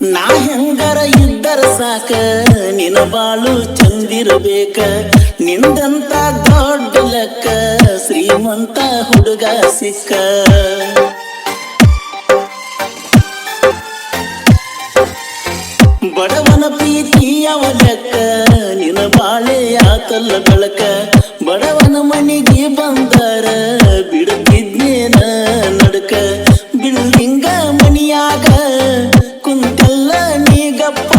ನಾ ಹೆಂಗರ ಇದ್ದರ ಸಾಕ ನಿನ ಬಾಳು ಚಂದಿರಬೇಕ ನಿಂದಂತ ದೊಡ್ಡ ಲೆಕ್ಕ ಶ್ರೀಮಂತ ಹುಡುಗ ಸಿಕ್ಕ ಬಡವನ ಪ್ರೀತಿಯವ ಲೆಕ್ಕ ನಿನ ಬಾಳೆ ಆತಲ್ಲ ಬೆಳಕ ಬಡವನ ಮನೆಗೆ ಬಂದರ ಬಿಡುತ್ತಿದ್ದೇನ ನಡಕ ಬಿಲ್ಡಿಂಗ ಮನಿಯಾಗ ಕುಂತೆಲ್ಲ ನೀಗಪ್ಪ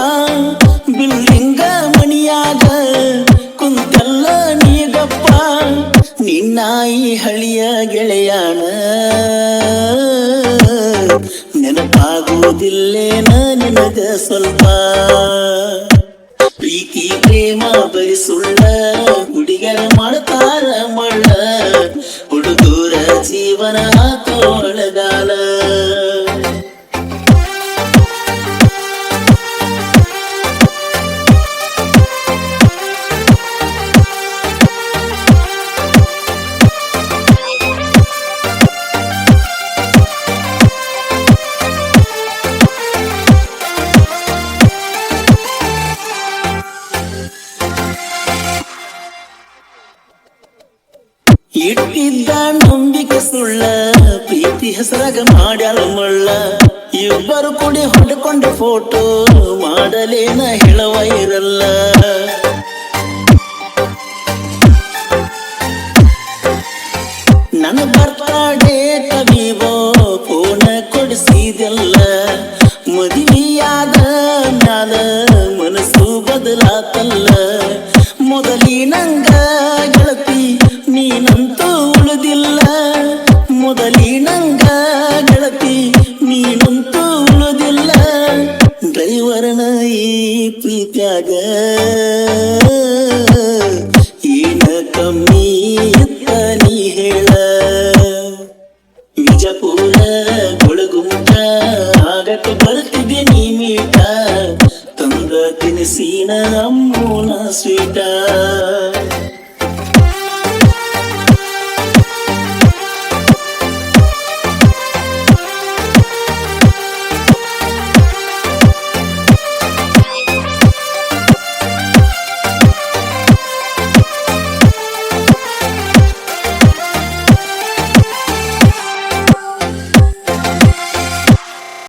ಬಿಲ್ಡಿಂಗ ಮನಿಯಾಗ ಕುಂತೆಲ್ಲ ನೀಗಪ್ಪ ನಿನ್ನಾಯಿ ಹಳಿಯ ಗೆಳೆಯಾನ ನೆನಪಾಗುವುದಿಲ್ಲೇನ ನಿನಗ ಸ್ವಲ್ಪ ಪ್ರೀತಿ ಪ್ರೇಮ ಬರಿ ಸುಳ್ಳ ಹುಡುಗರ ಮಾಡ್ತಾರ ಮಳ್ಳ ಹುಡುಗರ ಜೀವನ ತೋಳಗಾಲ ಇಟ್ಟಿದ್ದ ನಂಬಿಕೆ ಸುಳ್ಳ ಪ್ರೀತಿ ಹೆಸರಾಗ ಮಾಡ್ಯಾಳ ಮಳ್ಳ ಇಬ್ಬರು ಕೂಡಿ ಹೊಡ್ಕೊಂಡ ಫೋಟೋ ಮಾಡಲೇನ ಹೇಳವ ಇರಲ್ಲ ನನ್ನ ಬರ್ತಾಡೆ ಕವಿವೋ ಫೋನ ಕೊಡಿಸಿದೆಲ್ಲ ಮದುವೆಯಾದ ಮ್ಯಾಲ ಮನಸ್ಸು ಬದಲಾತಲ್ಲ ಮೊದಲಿನಂಗ ಗೆಳತಿ ನೀನಂತೂ ಉಳಿದಿಲ್ಲ ಮೊದಲಿನಂಗ ಗೆಳತಿ ನೀನಂತೂ ಉಳಿದಿಲ್ಲ ಡ್ರೈವರ್ನ ಈ ಪ್ರೀತ್ಯಾಗ ಏನ ಕಮ್ಮಿ ಇತ್ತ ನೀ ಹೇಳ ವಿಜಪುರ ಗೊಳಗುಮಟ ಆಗಕ್ಕ ಬರ್ತಿದ್ದೆ ನೀ ಮೀಟ ತಂದ ತಿನಿಸಿನ ಅಮ್ಮನ ಸ್ವೀಟ